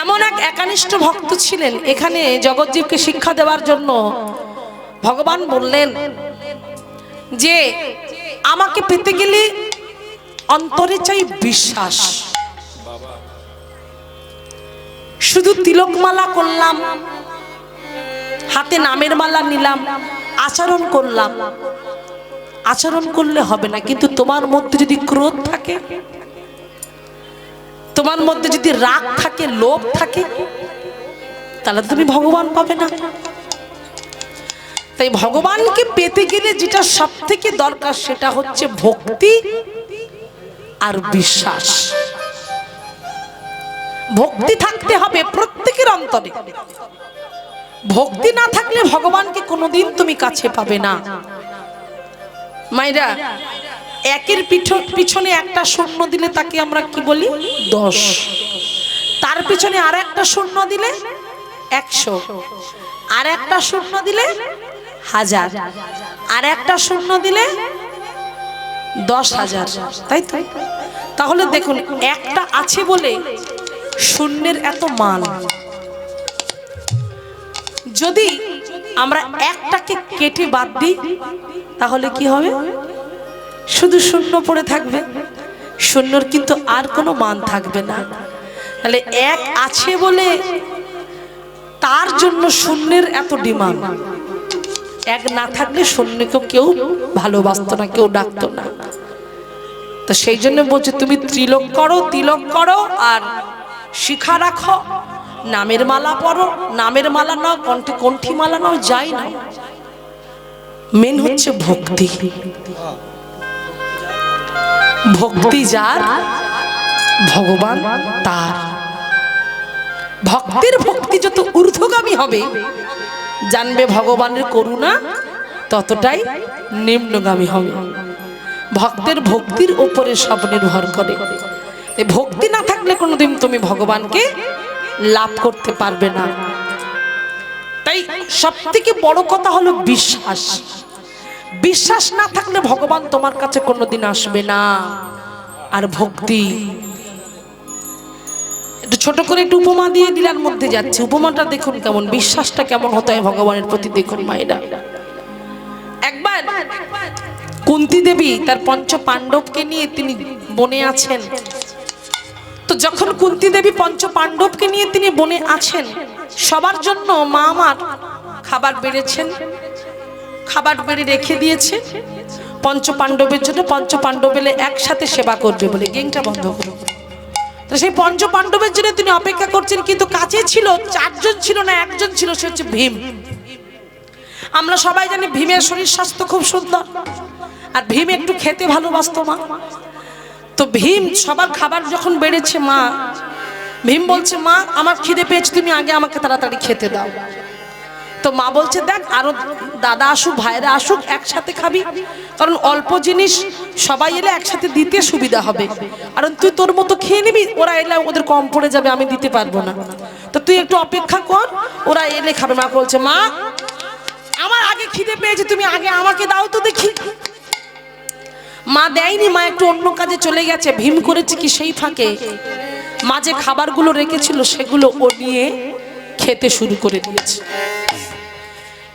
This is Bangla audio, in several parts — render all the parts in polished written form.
এমন এক একানিষ্ঠ ভক্ত ছিলেন, এখানে জগৎজীবকে শিক্ষা দেওয়ার জন্য ভগবান বললেন যে আমাকে পেতে গেলে অন্তরে চাই বিশ্বাস। শুধু তিলকমালা করলাম, হাতে নামের মালা নিলাম, আচরণ করলাম, আচরণ করলে হবে না। কিন্তু তোমার মধ্যে যদি ক্রোধ থাকে, তোমার মধ্যে যদি রাগ থাকে, লোভ থাকে, তাহলে তুমি ভগবান পাবে না। তাই ভগবানকে পেতে গেলে যেটা সব থেকে দরকার সেটা হচ্ছে ভক্তি আর বিশ্বাস। ভক্তি থাকতে হবে প্রত্যেকের অন্তরে। ভক্তি না থাকলে ভগবানকে কোনোদিন তুমি কাছে পাবে না। মায়েরা, একের পিছনে একটা শূন্য দিলে তাকে আমরা কি বলি? 10। তার পিছনে আর একটা শূন্য দিলে 100, আর একটা শূন্য দিলে 1000, আর একটা শূন্য দিলে 10,000, তাই তো? তাহলে দেখুন, একটা আছে বলে শূন্যের এত মান। যদি আমরা একটাকে কেটে বাদ দিই তাহলে কি হবে? শুধু শূন্য পড়ে থাকবে, শূন্যর কিন্তু আর কোনো মান থাকবে না। তাহলে এক আছে বলে তার জন্য শূন্যের এত ডিমান্ড। এক না থাকলে শূন্যকে কেউ ভালোবাসতো না, কেউ ডাকতো না। তো সেই জন্য বলছে তুমি ত্রিলোক করো, তিলক করো, আর শিখা রাখো, নামের মালা পরো, নামের মালা নাও, কণ্ঠী মালা নাও, যাই না, মেন হচ্ছে ভক্তি। ভক্তি যার, ভগবান তার। ভক্তের ভক্তি যত ঊর্ধ্বগামী হবে, জানবে ভগবানের করুণা ততটাই নিম্নগামী হবে। ভক্তের ভক্তির উপরে সব নির্ভর করে। ভক্তি না থাকলে কোনোদিন তুমি ভগবানকে লাভ করতে পারবে না। তাই সব থেকে বড় কথা হলো বিশ্বাস। বিশ্বাস না থাকলে ভগবান তোমার কাছে কোনোদিন আসবে না। আর ভক্তি, একটু ছোট করে একটু উপমা দিয়ে দিলার মধ্যে যাচ্ছে, উপমাটা দেখুন কেমন, বিশ্বাসটা কেমন হতে হয় ভগবানের প্রতি। দেখুন মায়েরা, একবার কুন্তী দেবী তার পঞ্চ পাণ্ডবকে নিয়ে তিনি বনে আছেন। তো যখন কুন্তী দেবী পঞ্চ পাণ্ডবকে নিয়ে তিনি বনে আছেন, সবার জন্য মা আমার খাবার বেড়েছেন, খাবার বেড়ে রেখে দিয়েছে পঞ্চ পাণ্ডবের জন্য। পঞ্চ পাণ্ডব এলে একসাথে সেবা করবে বলে। গেংটা বন্ধ করো। তো সেই পঞ্চ পাণ্ডবের জন্য তিনি অপেক্ষা করছেন, কিন্তু কাছে ছিল 4 জন, ছিল না 1 জন ছিল, সে হচ্ছে ভীম। আমরা সবাই জানি ভীমের শরীর স্বাস্থ্য খুব সুন্দর, আর ভীম একটু খেতে ভালোবাসতো মা। তো ভীম সবার খাবার যখন বেড়েছে, মা ভীম বলছে, মা আমার খিদে পেয়েছে, তুমি আগে আমাকে তাড়াতাড়ি খেতে দাও। তো মা বলছে, দেখ আরো দাদা আসুক, ভাইরা আসুক, একসাথে খাবি, কারণ অল্প জিনিস সবাই এলে একসাথে দিতে সুবিধা হবে। কারণ তুই তোর মতো খেয়ে নিবি, ওরা এলে ওদের কম পড়ে যাবে, আমি দিতে পারবো না। তো তুই একটু অপেক্ষা কর, ওরা এলে খাবে। মা বলছে, মা আমার আগে খিদে পেয়েছে, তুমি আগে আমাকে দাও তো দেখি। মা দেয়নি, মা একটু অন্য কাজে চলে গেছে। ভীম করেছে কি, সেই ফাঁকে মা যে খাবারগুলো রেখেছিল সেগুলো ও নিয়ে খেতে শুরু করে দিয়েছে।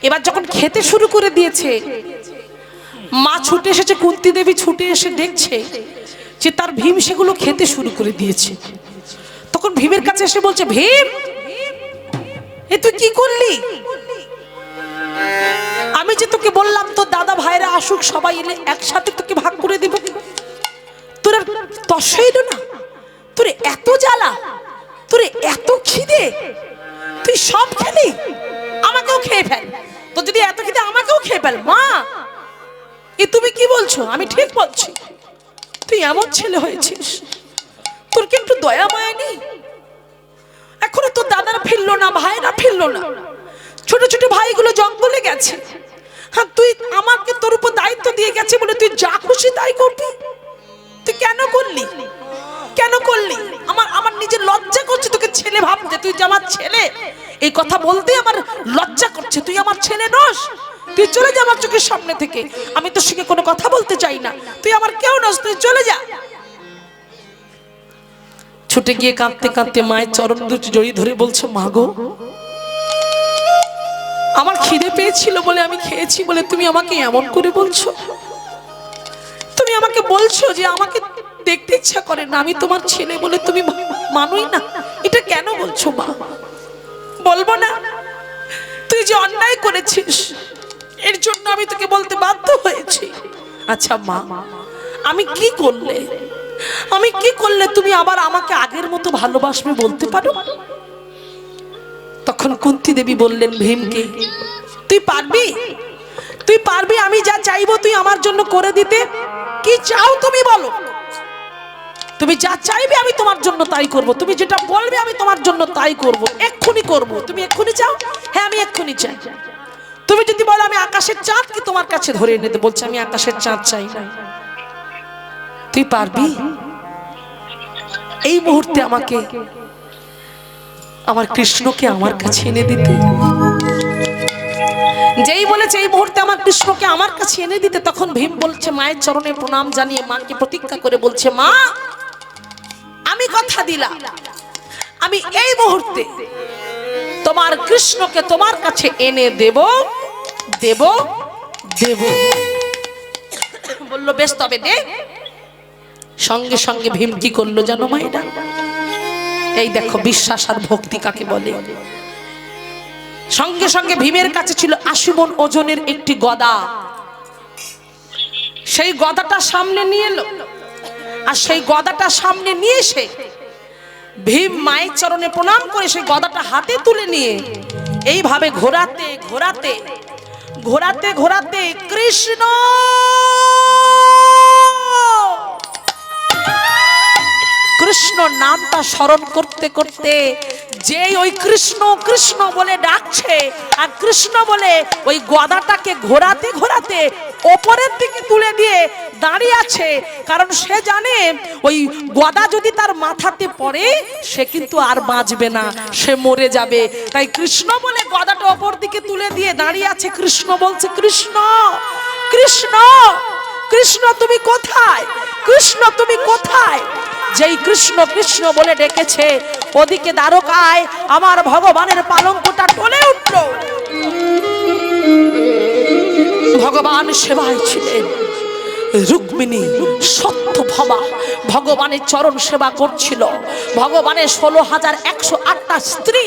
এবার যখন খেতে শুরু করে দিয়েছে, মা ছুটে এসেছে, কুন্তী দেবী ছুটে এসে দেখছে যে তার ভীম সেগুলো খেতে শুরু করে দিয়েছে। তখন ভীমের কাছে এসে বলছে, ভীম এ তুই কি করলি? আমি যে তোকে বললাম তো দাদা ভাইরা আসুক, সবাই এলে একসাথে তোকে ভাগ করে দিব, তোর আর তস হইল না? তোর এত জ্বালা, তোর এত খিদে, তুই সব খেলি, আমাকেও খেয়ে ফেল। তো যদি এত খিদে আমাকেও খেয়ে ফেল। মা এ তুমি কি বলছো? আমি ঠিক বলছি, তুই এমন ছেলে হয়েছিস, তোর কি একটু দয়া মায়া নেই? এখনো তোর দাদারা ফিরলো না, ভাইরা ফিরলো না, ছোট ছোট ভাইগুলো জঙ্গলে গেছে। হ্যাঁ, তুই আমাকে তোর উপর দায়িত্ব দিয়ে গেছে বলে তুই যা খুশি তাই করবি। তুই কেন করলি? কেন করলি? আমার নিজের লজ্জা করছে তোকে ছেলে ভাবতে। তুই যে আমার ছেলে, এই কথা বলতে আমার লজ্জা করছে। তুই আমার ছেলে নস, তুই চলে যা আমার চোখের সামনে থেকে। আমি তোর সঙ্গে কোনো কথা বলতে চাই না, তুই আমার কেউ নস, তুই চলে যা। ছুটে গিয়ে কাঁদতে কাঁদতে মায়ের চরণ দুটি জড়িয়ে ধরে বলছে, মা গো, আমার খিদে পেয়েছিল বলে আমি খেয়েছি বলে তুমি আমাকে এমন করে বলছো? তুমি আমাকে বলছো যে আমাকে দেখতে ইচ্ছা করে না, আমি তোমার ছেলে বলে তুমি মানুই না, এটা কেন বলছো মা? বলবো না? তুই যে অন্যায় করেছিস এর জন্য আমি তোকে বলতে বাধ্য হয়েছি। আচ্ছা মা, আমি কি করলে তুমি আবার আমাকে আগের মতো ভালোবাসবে বলতে পারো? তখন কুন্তী দেবী বললেন ভীমকে, তুই পারবি আমি যা চাইবো তুই আমার জন্য করে দিতে? কি চাও তুমি বলো? তুমি যা চাইবে আমি তোমার জন্য তাই করব, তুমি যেটা বলবে আমি তোমার জন্য তাই করব, এক্ষুনি করব। তুমি এক্ষুনি চাও? হ্যাঁ আমি এক্ষুনি চাই। তুমি যদি বলো আমি আকাশের চাঁদ কি তোমার কাছে ধরে এনে দেব, বলছে আমি আকাশের চাঁদ চাই না। তুই পারবি এই মুহূর্তে আমাকে আমার কৃষ্ণকে আমার কাছে এনে দিতে? যেই বলেছে এই মুহূর্তে আমার কৃষ্ণকে আমার কাছে এনে দিতে, তখন ভীম বলছে, মায়ের চরণে প্রণাম জানিয়ে মাকে প্রতিজ্ঞা করে বলছে, মা আমি কথা দিলাম আমি এই মুহূর্তে তোমার কৃষ্ণকে তোমার কাছে এনে দেব। বললো বেশ তবে দে। সঙ্গে সঙ্গে ভীম কি করলো জানো মায়েরা? এই দেখো বিশ্বাস আর ভক্তি কাকে বলে। সঙ্গে সঙ্গে ভীমের কাছে ছিল 80 মণ ওজনের একটি গদা। সেই গদাটা সামনে নিয়ে এলো, আর সেই গদাটা সামনে নিয়ে এসে ভীম মায়ের চরণে প্রণাম করে সেই গদাটা হাতে তুলে নিয়ে এইভাবে ঘোরাতে ঘোরাতে ঘোরাতে ঘোরাতে কৃষ্ণ কৃষ্ণ নামটা স্মরণ করতে করতে যেই ওই কৃষ্ণ কৃষ্ণ বলে ডাকছে আর কৃষ্ণ বলে ওই গদাটাকে ঘোরাতে ঘোরাতে ওপরের দিকে তুলে দিয়ে দাঁড়িয়ে আছে। কারণ সে জানে ওই গদা যদি তার মাথাতে পড়ে সে কিন্তু আর বাঁচবে না, সে মরে যাবে। তাই কৃষ্ণ বলে গদাটা ওপর দিকে তুলে দিয়ে দাঁড়িয়ে আছে। কৃষ্ণ বলছে, কৃষ্ণ কৃষ্ণ কৃষ্ণ তুমি কোথায়? কৃষ্ণ তুমি কোথায়? যেই কৃষ্ণ কৃষ্ণ বলে ডেকেছে ওদিকে দ্বারকায় আমার ভগবানের পালঙ্কটা টলে উঠল। ভগবান সেবায় ছিলেন। রুক্মিণী সত্যভামা ভগবানের চরণ সেবা করছিল। ভগবানের 16,108টা স্ত্রী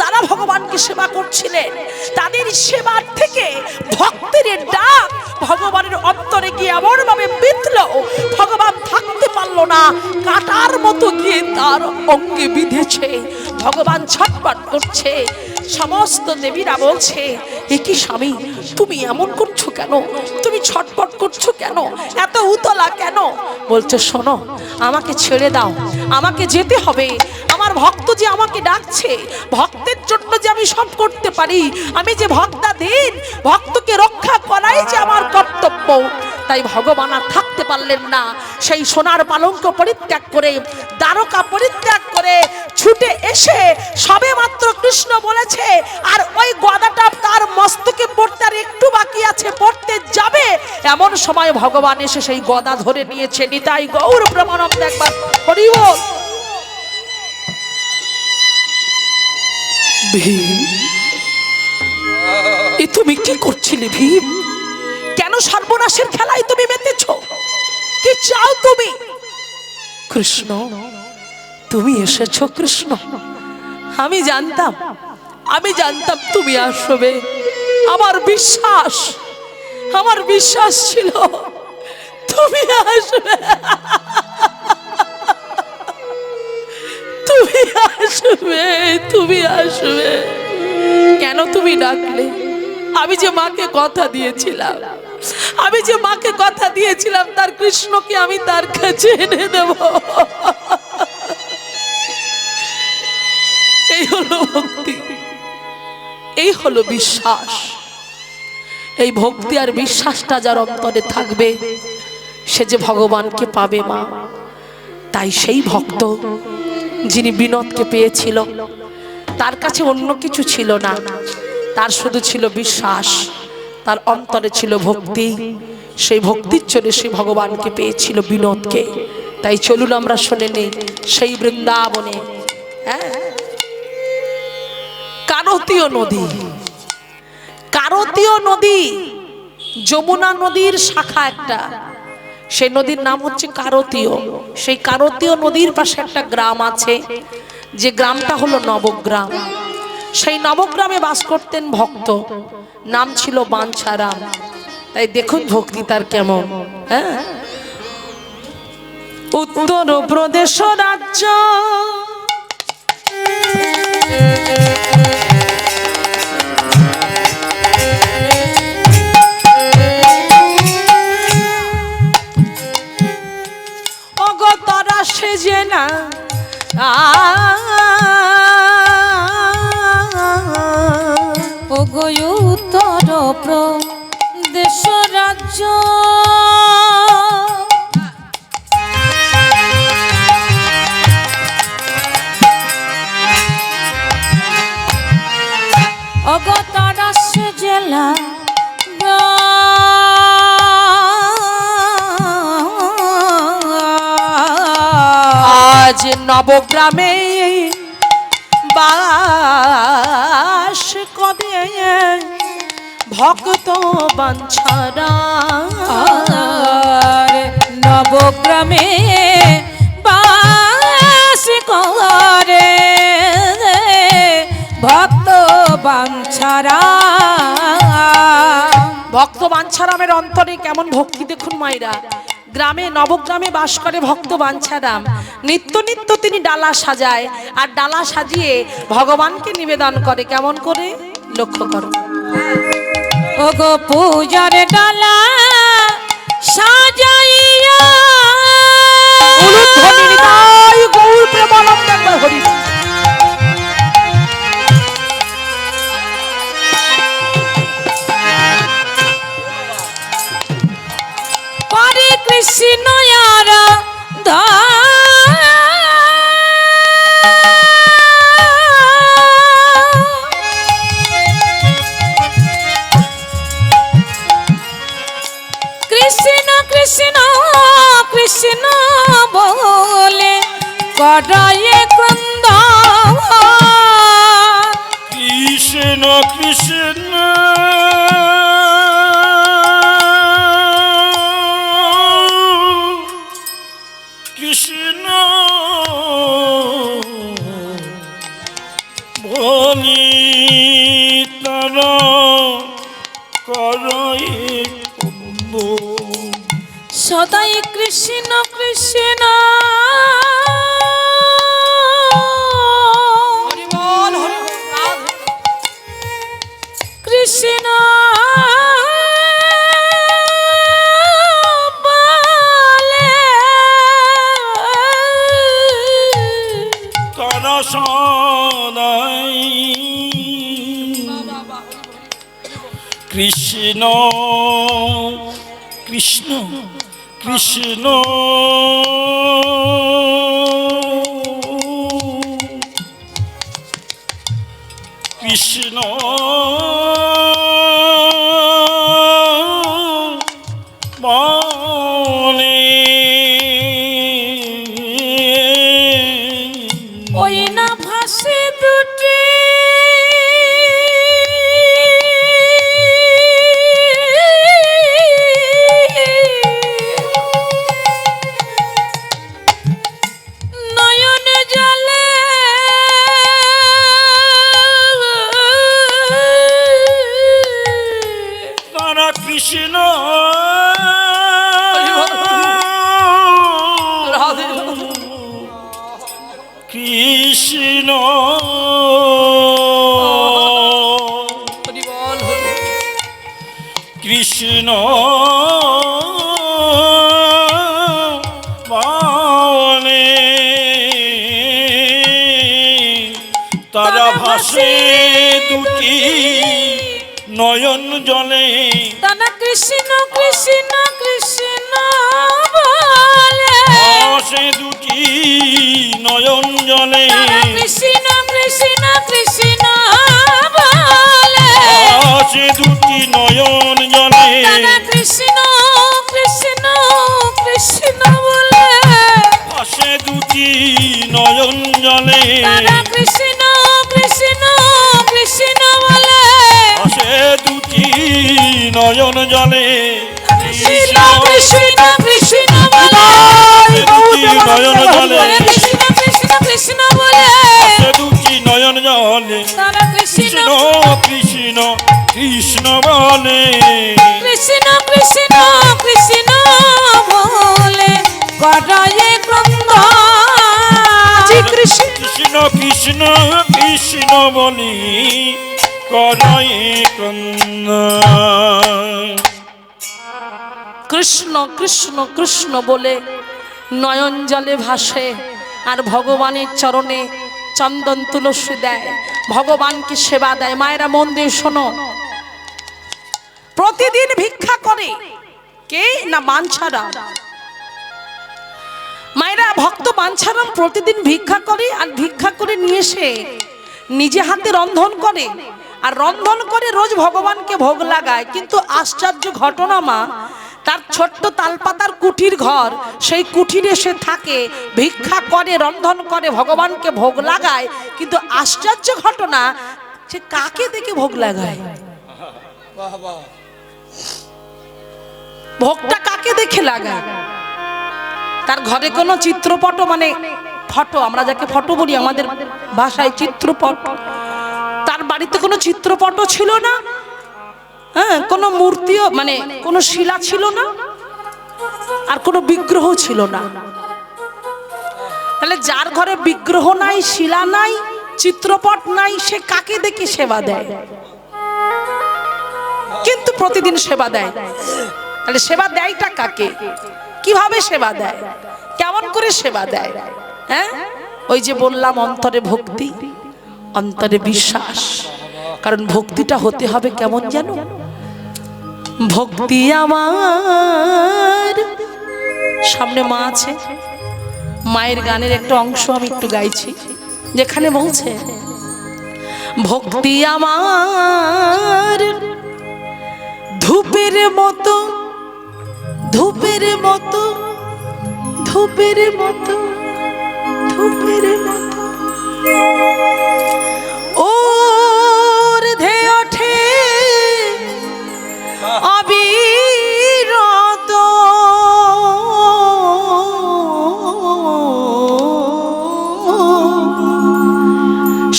তারা ভগবানকে সেবা করছিলেন। তাদের সেবার থেকে ভক্তের ডাক ভগবানের অন্তরে গিয়ে এমন ভাবে বিঁধল, ভগবান থাকতে পারলো না, কাটার মতো গিয়ে তার অঙ্গে বিঁধেছে। ভগবান ছটফট করছে। সমস্ত দেবীরা বলছে, এ কি স্বামী তুমি এমন করছো কেন? তুমি ছটফট করছো কেন? এত উতলা কেন? বলছে, শোনো আমাকে ছেড়ে দাও, আমাকে যেতে হবে। আমার ভক্ত যে আমাকে ডাকছে, ভক্তের জন্য যে আমি সব করতে পারি, আমি যে ভক্তাধীন, ভক্তকে রক্ষা করাই যে আমার কর্তব্য। তাই ভগবান আর থাকতে পারলেন না। সেই সোনার পালঙ্ক পরিত্যাগ করে দ্বারকা পরিত্যাগ করে ছুটে এসে সবে মাত্র কৃষ্ণ বলেছে আর ওই গদাটা তার মস্তকে পড়তে আর একটু বাকি আছে, পড়তে যাবে এমন সময় ভগবান এসে সেই গদা ধরে নিয়েছে। নিতাই গৌর প্রেমানন্দ একবার হরি বল। ভীম, এ তুমি কি করছিলে ভীম? কেন সর্বনাশের খেলায় তুমি মেতেছ? কি চাও তুমি? কৃষ্ণ তুমি এসেছো। কৃষ্ণ আমি জানতাম তুমি আসবে। আমার বিশ্বাস ছিল তুমি আসবে, তুমি আসবে। কেন তুমি ডাকলে? আমি যে মাকে কথা দিয়েছিলাম তার কৃষ্ণকে আমি তার কাছে এনে দেব। এই হলো ভক্তি, এই হলো বিশ্বাস। এই ভক্তি আর বিশ্বাসটা যার অন্তরে থাকবে সে যে ভগবানকে পাবে মা। তাই সেই ভক্ত যিনি বিনোদকে পেয়েছিল তার কাছে অন্য কিছু ছিল না, তার শুধু ছিল বিশ্বাস, তার অন্তরে ছিল ভক্তি। সেই ভক্তির জন্য সে ভগবানকে পেয়েছিল, বিনোদকে। তাই চলুন আমরা শুনে নেই সেই বৃন্দাবনে কারতীয় নদী, কারতীয় নদী যমুনা নদীর শাখা একটা, সেই নদীর নাম হচ্ছে কারতীয়। সেই কারতীয় নদীর পাশে একটা গ্রাম আছে, যে গ্রামটা হলো নবগ্রাম। সেই নবগ্রামে বাস করতেন ভক্ত, নাম ছিল বাঞ্ছারাম। তাই দেখুন ভক্তি তার কেমন। হ্যাঁ, উত্তর প্রদেশ রাজ্য অগতরা সেজে না উত্তর প্রদেশ রাজ্য অগতরাস জেলা আজ নবগ্রামে বাস করে ভক্ত বাঞ্ছারাম। নবগ্রামে বাস করে ভক্ত বাঞ্ছারাম। ভক্ত বাঞ্ছারামের অন্তরে কেমন ভক্তি দেখুন মায়েরা। গ্রামে নবগ্রামে বাস করে ভক্ত বাঞ্ছারাম। নিত্য নিত্য তিনি ডালা সাজায়, আর ডালা সাজিয়ে ভগবানকে নিবেদন করে। কেমন করে লক্ষ্য করো। ওগো পূজার ডালা সাজাইয়া গৌর প্রেমানন্দ একবার হরি। হরে কৃষ্ণ কৃষ্ণ কৃষ্ণ কৃষ্ণ বলে করায়ে ক্রন্দ কৃষ্ণ কৃষ্ণ কৃষ্ণ বলি তারা করে সদাই কৃষ্ণ কৃষ্ণ কৃষ্ণ বলে তারা সদাই কৃষ্ণ কৃষ্ণ কৃষ্ণ কৃষ্ণ বলে ওই না ভাসে দুটি নয়ন জলে তারা কৃষ্ণ কৃষ্ণ কৃষ্ণ বলে তারা ভাসে দুটি নয়ন জলে তারা কৃষ্ণ কৃষ্ণ কৃষ্ণ বলে ভাসে দুটি নয়ন জলে তারা কৃষ্ণ কৃষ্ণ কৃষ্ণ বলে ভাসে দুটি নয়ন জলে তারা কৃষ্ণ কৃষ্ণ কৃষ্ণ বলে নয়ন জলে তারা কৃষ্ণ কৃষ্ণ কৃষ্ণ বলে ভাসে দুটি নয়ন জলে কৃষ্ণ কৃষ্ণ কৃষ্ণ বলে দুটি নয়ন জলে কৃষ্ণ কৃষ্ণ কৃষ্ণ বলে ভাসে দুটি নয়ন জলে তারা কৃষ্ণ কৃষ্ণ কৃষ্ণ কৃষ্ণ বলে কৃষ্ণ কৃষ্ণ কৃষ্ণ বলে গড়ায়ে ক্রন্দন কৃষ্ণ কৃষ্ণ কৃষ্ণ বলি করয়ে ক্রন্দন কৃষ্ণ কৃষ্ণ কৃষ্ণ বলে নয়ন জলে ভাসে আর ভগবানের চরণে চন্দন তুলসী দেয়, ভগবানকে সেবা দেয়। মায়েরা মন দিয়ে শোনো, প্রতিদিন ভিক্ষা করে কে না বাঞ্ছারাম। মায়েরা ভক্ত বাঞ্ছারাম প্রতিদিন ভিক্ষা করে আর ভিক্ষা করে নিয়ে এসে নিজে হাতে রন্ধন করে আর রন্ধন করে রোজ ভগবানকে ভোগ লাগায়। কিন্তু আশ্চর্য ঘটনা মা, তার ছোট্ট তালপাতার কুঠির ঘর, সেই কুঠিরে সে থাকে, ভিক্ষা করে, রন্ধন করে, ভগবানকে ভোগ লাগায়। কিন্তু আশ্চর্য ঘটনা, সে কাকে দেখে ভোগ লাগায়? ভোগটা কাকে দেখে লাগায়? তার ঘরে কোনো চিত্রপট, মানে ফটো, আমরা যাকে ফটো বলি আমাদের ভাষায় চিত্রপট, তার বাড়িতে কোনো চিত্রপটও ছিল না, হ্যাঁ, কোনো মূর্তিও মানে কোনো শিলা ছিল না, আর কোনো বিগ্রহ ছিল না। তাহলে যার ঘরে বিগ্রহ নাই, শিলা নাই, চিত্রপট নাই, সে কাকে দেখে সেবা দেয়? কিন্তু প্রতিদিন সেবা দেয়। তাহলে সেবা দেয়টা কাকে? কিভাবে সেবা দেয়? কেমন করে সেবা দেয়? হ্যাঁ, ওই যে বললাম, অন্তরে ভক্তি, অন্তরে বিশ্বাস। কারণ ভক্তিটা হতে হবে কেমন জানো? ভক্তি আমার, সামনে মা আছে, মায়ের গানের একটা অংশ আমি একটু গাইছি, যেখানে বলছে ভক্তি আমার ধূপের মতো, ধূপের মতো, ধূপের মতো, ধূপের মতো ঊর্ধ্বে ওঠে অবিরত,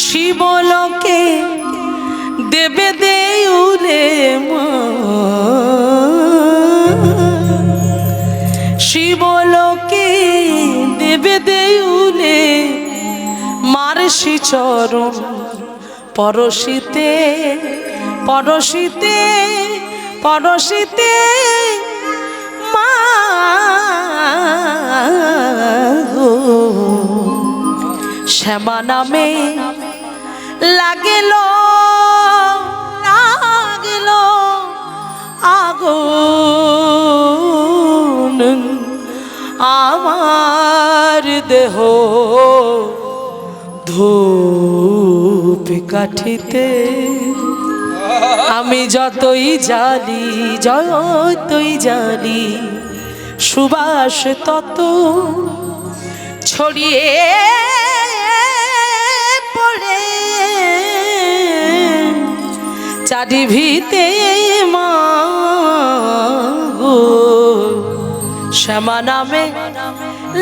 শিবলোকে দেবে দেউলে মা, শিবলোকে দেবে দেউলে মার চরণ পরশিতে, পরশিতে, পরশিতে মা গো, শ্যামা নামে লাগেল, লাগেল আগুন আমার দেহ ধূপ কাঠিতে। আমি যতই জানি, যতই জানি, সুবাস তত ছড়িয়ে পড়ে চারিভিতে মা গো, শ্যামা নামে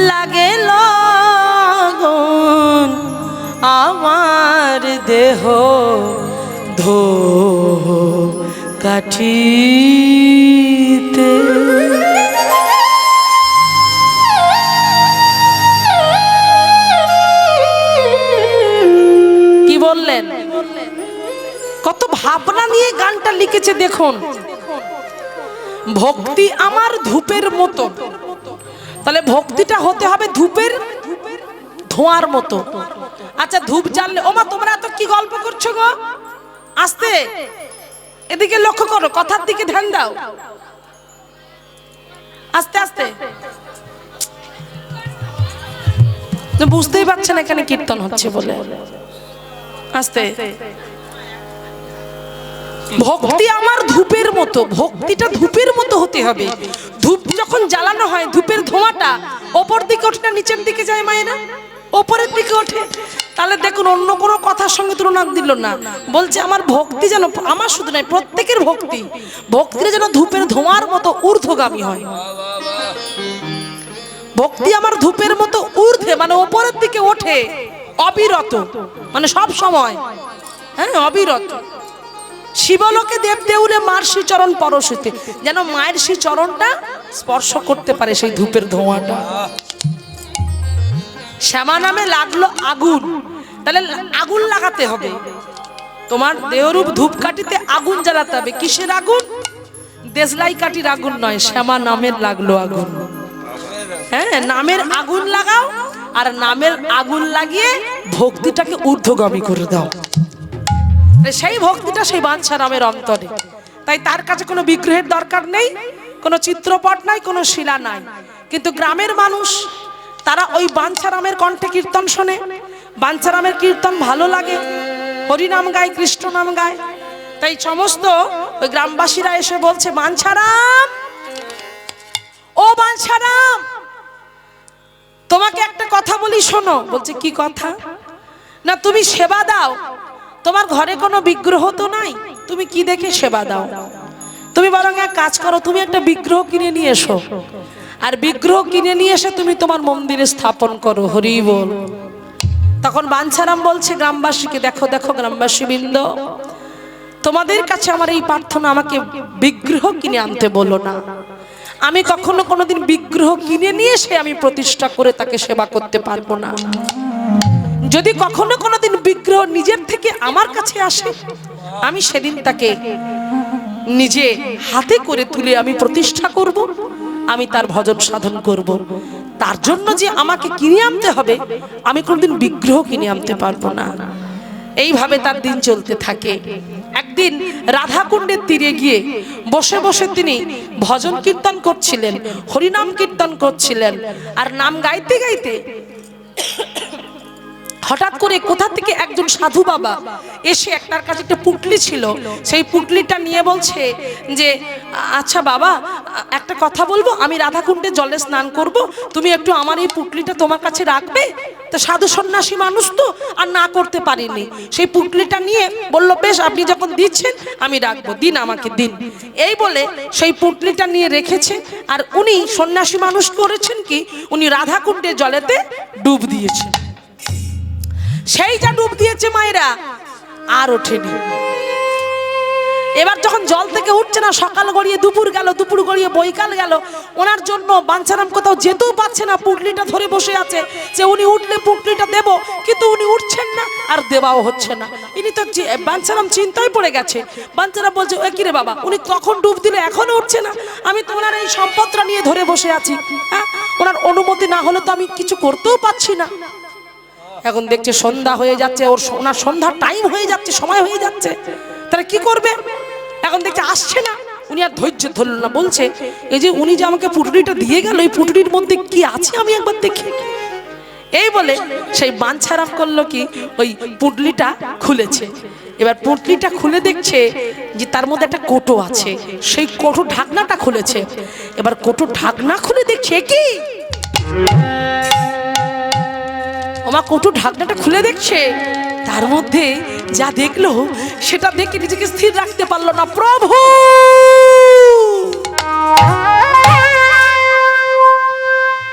লাগে লগন আমার দেহ ধূপ কাঠিতে। কি বললেন? কত ভাবনা নিয়ে গানটা লিখেছে দেখুন। ভক্তি আমার ধূপের মতো, তাহলে ভক্তিটা হতে হবে ধূপের ধোঁয়ার মতো। আচ্ছা, ধূপ জ্বাললে, ওমা তোমরা এত কি গল্প করছো গো? আস্তে, এদিকে লক্ষ্য করো, কথার দিকে ধ্যান দাও, আস্তে আস্তে। বুঝতেই পারছেন এখানে কীর্তন হচ্ছে বলে, আস্তে। ভক্তি আমার ধূপের মতো, ভক্তিটা ধূপের মতো হতে হবে। ধূপ যখন জ্বালানো হয়, ধূপের ধোঁয়াটা ওপর দিকে ওঠে না নিচের দিকে যায় মায়েরা? ওপরের দিকে ওঠে। তাহলে দেখুন অন্য কোনো কথার সঙ্গে তুলনা দিল না, বলছে আমার ভক্তি যেন, আমার শুধু নয় প্রত্যেকের ভক্তিটা যেন ধূপের ধোঁয়ার মতো ঊর্ধ্বগামী হয়। ভক্তি আমার ধূপের মতো ঊর্ধ্বে, মানে ওপরের দিকে ওঠে অবিরত, মানে সব সময়, হ্যাঁ অবিরত। শিবলোকে দেব দেউলে মার শ্রী চরণ পরশুতে, যেন মায়ের শ্রী চরণটা স্পর্শ করতে পারে সেই ধূপের ধোঁয়াটা। শ্যামা নামে লাগলো আগুন, তাহলে আগুন লাগাতে হবে, তোমার দেহরূপ ধূপকাঠিতে আগুন জ্বালাতে হবে। কিসের আগুন? দেশলাই কাঠির আগুন নয়, শ্যামা নামের লাগলো আগুন। হ্যাঁ, নামের আগুন লাগাও, আর নামের আগুন লাগিয়ে ভক্তিটাকে ঊর্ধ্বগামী করে দাও। সেই ভক্তিটা সেই বাঞ্ছা নামের অন্তরে। তাই তার কাছে কোনো বিগ্রহের দরকার নেই, কোনো চিত্রপট নাই, কোনো শিলা নাই। কিন্তু গ্রামের মানুষ তারা ওই বাঞ্ছারামের কণ্ঠে কীর্তন শোনে, বাঞ্ছারামের কীর্তন ভালো লাগে, হরিনাম গায়, কৃষ্ণ নাম গায়। তাই সমস্ত ওই গ্রামবাসীরা এসে বলছে, বাঞ্ছারাম, ও বাঞ্ছারাম, তোমাকে একটা কথা বলি শোনো। বলছে কি কথা? না তুমি সেবা দাও, তোমার ঘরে কোনো বিগ্রহ তো নাই, তুমি কি দেখে সেবা দাও? তুমি বরং এক কাজ করো, তুমি একটা বিগ্রহ কিনে নিয়ে এসো, আর বিগ্রহ কিনে নিয়ে এসে তুমি তোমার মন্দিরে স্থাপন করো। হরি বল। তখন বাঞ্ছারাম বলছে গ্রামবাসীকে, দেখো দেখো গ্রামবাসী বৃন্দ, তোমাদের কাছে আমার এই প্রার্থনা, আমাকে বিগ্রহ কিনে আনতে বলো না। আমি কখনো কোনোদিন বিগ্রহ কিনে নিয়ে এসে আমি প্রতিষ্ঠা করে তাকে সেবা করতে পারবো না। যদি কখনো কোনোদিন বিগ্রহ নিজের থেকে আমার কাছে আসে, আমি সেদিন তাকে নিজে হাতে করে তুলে আমি প্রতিষ্ঠা করব, আমি তার ভজন সাধন করব। তার জন্য যে আমাকে কিনে আনতে হবে, আমি কোনোদিন বিগ্রহ কিনে আনতে পারবো না। এইভাবে তার দিন চলতে থাকে। একদিন রাধাকুণ্ডের তীরে গিয়ে বসে বসে তিনি ভজন কীর্তন করছিলেন, হরিনাম কীর্তন করছিলেন, আর নাম গাইতে গাইতে হঠাৎ করে কোথা থেকে একজন সাধু বাবা এসে, একটার কাছে একটা পুটলি ছিল, সেই পুটলিটা নিয়ে বলছে যে আচ্ছা বাবা, একটা কথা বলবো, আমি রাধাকুণ্ডে জলে স্নান করব, তুমি একটু আমার এই পুটলিটা তোমার কাছে রাখবে? তো সাধু সন্ন্যাসী মানুষ তো, আর না করতে পারিনি। সেই পুটলিটা নিয়ে বলল, বেশ, আপনি যখন দিচ্ছেন আমি রাখবো, দিন, আমাকে দিন। এই বলে সেই পুটলিটা নিয়ে রেখেছে। আর উনি সন্ন্যাসী মানুষ করেছেন কি, উনি রাধাকুণ্ডে জলেতে ডুব দিয়েছেন। সেই যা ডুব দিয়েছে মায়েরা, আর ওঠেনি। এবার যখন জল থেকে উঠছে না, সকাল গড়িয়ে দুপুর গেল, দুপুর গড়িয়ে বৈকাল গেল, ওনার জন্য বাঞ্ছারাম কোথাও যেতেও পাচ্ছে না, পুটলিটা ধরে বসে আছে যে উনি উঠলে পুটলিটা দেব, কিন্তু উনি উঠছেন না, আর দেওয়াও হচ্ছে না। ইনি তো বাঞ্ছারাম চিন্তায় পড়ে গেছে। বাঞ্ছারাম বলছে, এ কি রে বাবা, উনি কখন ডুব দিলে এখনো উঠছে না, আমি তো ওনার এই সম্পদটা নিয়ে ধরে বসে আছি, হ্যাঁ, ওনার অনুমতি না হলে তো আমি কিছু করতেও পারছি না। এখন দেখছে সন্ধ্যা হয়ে যাচ্ছে, ওনার সন্ধ্যার টাইম হয়ে যাচ্ছে, সময় হয়ে যাচ্ছে, তাহলে কি করবে? এখন দেখছে আসছে না, উনি আর ধৈর্য ধরল না, বলছে এই যে উনি যে আমাকে পুটলিটা দিয়ে গেল, এই পুটলির মধ্যে কি আছে আমি একবার দেখি। এই বলে সেই বাঞ্ছারাম করলো কি, ওই পুটলিটা খুলেছে। এবার পুটলিটা খুলে দেখছে যে তার মধ্যে একটা কোটো আছে, সেই কোটো ঢাকনাটা খুলেছে। এবার কোটো ঢাকনা খুলে দেখছে কি, ওমা কোটো ঢাকনাটা খুলে দেখছে, তার মধ্যে যা দেখলো সেটা দেখে নিজেকে স্থির রাখতে পারলো না। প্রভু,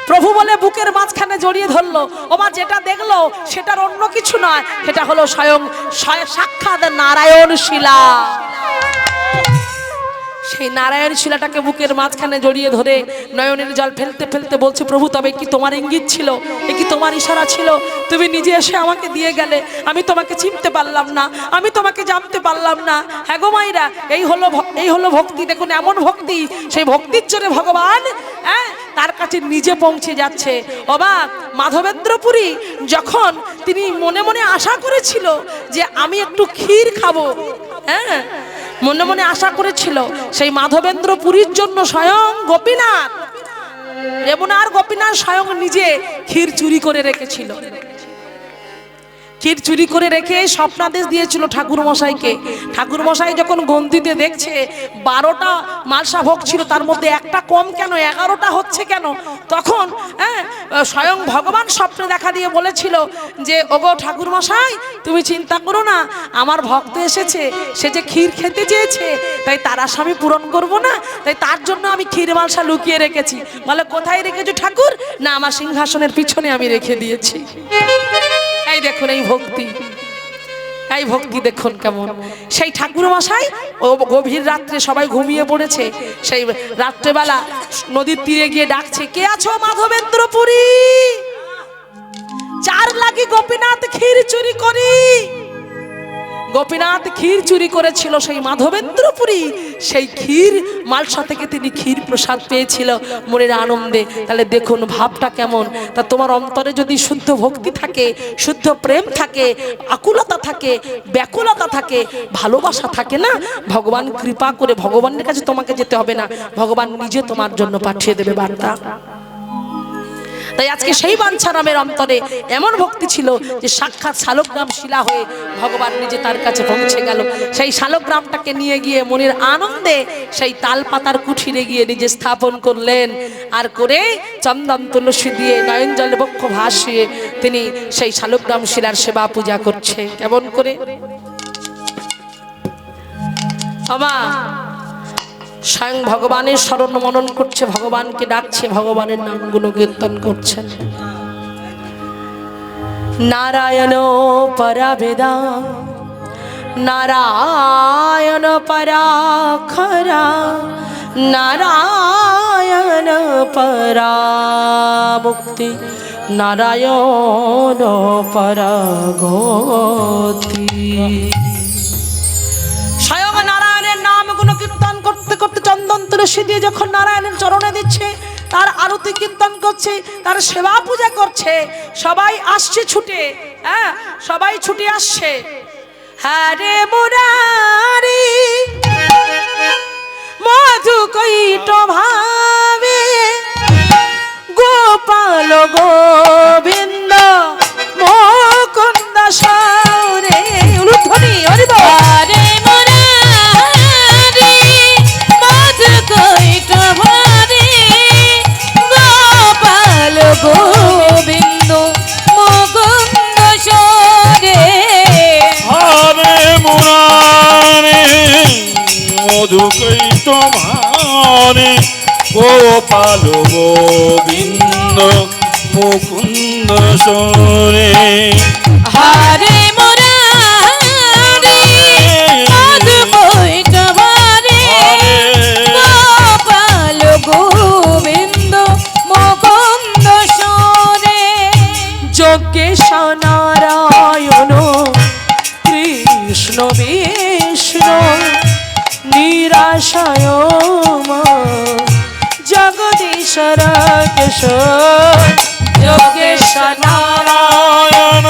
প্রভু বলে বুকের মাঝখানে জড়িয়ে ধরলো। ওমা যেটা দেখলো সেটার অন্য কিছু নয়, সেটা হলো স্বয়ং সাক্ষাৎ নারায়ণ শিলা। সেই নারায়ণ শিলাটাকে বুকের মাঝখানে জড়িয়ে ধরে নয়নের জল ফেলতে ফেলতে বলছে, প্রভু তবে কি তোমার ইঙ্গিত ছিল, এ কি তোমার ইশারা ছিল? তুমি নিজে এসে আমাকে দিয়ে গেলে, আমি তোমাকে চিনতে পারলাম না, আমি তোমাকে জানতে পারলাম না। হ্যাঁ গো মাইরা, এই হলো ভক্তি। দেখুন এমন ভক্তি, সেই ভক্তির জন্য ভগবান তার কাছে নিজে পৌঁছে যাচ্ছে। অবাক মাধবেন্দ্রপুরী যখন তিনি মনে মনে আশা করেছিল যে আমি একটু ক্ষীর খাবো, হ্যাঁ মনে মনে আশা করেছিল, সেই মাধবেন্দ্রপুরীর জন্য স্বয়ং গোপীনাথ, রেমুনার গোপীনাথ স্বয়ং নিজে ক্ষীর চুরি করে রেখেছিল। ক্ষীর চুরি করে রেখে স্বপ্নাদেশ দিয়েছিল ঠাকুর মশাইকে। ঠাকুর মশাই যখন গন্তিতে দেখছে 12টা মালসা ভোগ ছিল, তার মধ্যে একটা কম কেন, 11টা হচ্ছে কেন, তখন স্বয়ং ভগবান স্বপ্নে দেখা দিয়ে বলেছিল যে ওগো ঠাকুর মশাই, তুমি চিন্তা করো না, আমার ভক্ত এসেছে, সে যে ক্ষীর খেতে চেয়েছে, তাই তার আশা আমি পূরণ করব না, তাই তার জন্য আমি ক্ষীর মালসা লুকিয়ে রেখেছি। বলে কোথায় রেখেছো ঠাকুর? না, আমার সিংহাসনের পিছনে আমি রেখে দিয়েছি। এই দেখুন এই ভক্তি, এই ভক্তি দেখুন কেমন। সেই ঠাকুর মশাই ও গভীর রাত্রে সবাই ঘুমিয়ে পড়েছে, সেই রাত্রেবেলা নদীর তীরে গিয়ে ডাকছে, কে আছো মাধবেন্দ্রপুরী? 4 লাগি গোপীনাথ ক্ষীর চুরি করি। গোপীনাথ ক্ষীর চুরি করেছিল সেই মাধবেন্দ্রপুরী, সেই ক্ষীর মালসা থেকে তিনি ক্ষীর প্রসাদ পেয়েছিল মনের আনন্দে। তাহলে দেখুন ভাবটা কেমন। তা তোমার অন্তরে যদি শুদ্ধ ভক্তি থাকে, শুদ্ধ প্রেম থাকে, আকুলতা থাকে, ব্যাকুলতা থাকে, ভালোবাসা থাকে না, ভগবান কৃপা করে, ভগবানের কাছে তোমাকে যেতে হবে না, ভগবান নিজে তোমার জন্য পাঠিয়ে দেবে বার্তা। তাই আজকে সেই বাঞ্ছারামের অন্তরে এমন ভক্তি ছিল যে সাক্ষাৎ শালগ্রাম শিলা হয়ে ভগবান নিজে তার কাছে পৌঁছে গেল। সেই শালগ্রামটাকে নিয়ে গিয়ে মনের আনন্দে সেই তাল পাতার কুঠিরে গিয়ে নিজে স্থাপন করলেন, আর করে চন্দন তুলসী দিয়ে নয়ন জলে বক্ষ ভাসিয়ে তিনি সেই শালগ্রাম শিলার সেবা পূজা করছে। কেমন করে আমা স্বয়ং ভগবানের স্মরণ মনন করছে, ভগবানকে ডাকছে, ভগবানের নামগুলো কীর্তন করছেন। নারায়ণ পরাবেদা, নারায়ণ পরাখরা, নারায়ণ পরামুক্তি, নারায়ণ পরাগতি। স্বয়ং নারায়ণের নামগুলো কীর্তন করতে করতে চন্দন তুলসী দিয়ে যখন নারায়ণের চরণে দিচ্ছে, তার আরতি কীর্তন করছে, তার সেবা পূজা করছে, সবাই আসছে ছুটে, সবাই ছুটে আসছে। হরে মুরারি মধু কৈট ভাবে, গোপাল গোবিন্দ মুকুন্দ সরে। উলুধ্বনি হরি বল। হরে মুরারি মধু কৈট ভাবে, গোপাল গোবিন্দ মুকুন্দ সরে। হরে মুরারে মধু কৈট ভারে, গোপাল গোবিন্দ মুকুন্দ সরে। হরে মুরারি মধু কৈট ভারে, গোপাল গোবিন্দ মুকুন্দ সরে। যজ্ঞেশ নারায়ণ কৃষ্ণ বিষ্ণু, নিরাশয় জগদীশ্বর কেশর। যজ্ঞেশ নারায়ণ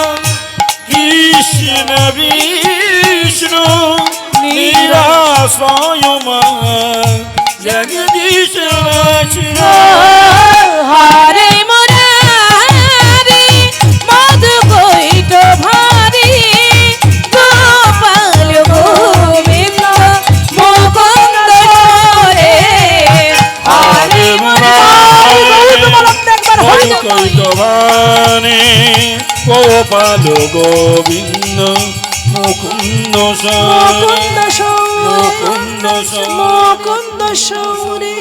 কৃষ্ণ বিষ্ণু, নিরাশয় জগদীশ। হরে মুরারি মধু কৈট ভারে, গোপাল গোবিন্দ মুকুন্দ সরে। হরে মুরারি মধু কৈট ভারে, গোপাল গোবিন্দ মুকুন্দ সরে। মুকুন্দ সরে। মুকুন্দ সরে,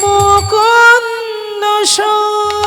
মুকুন্দ সরে।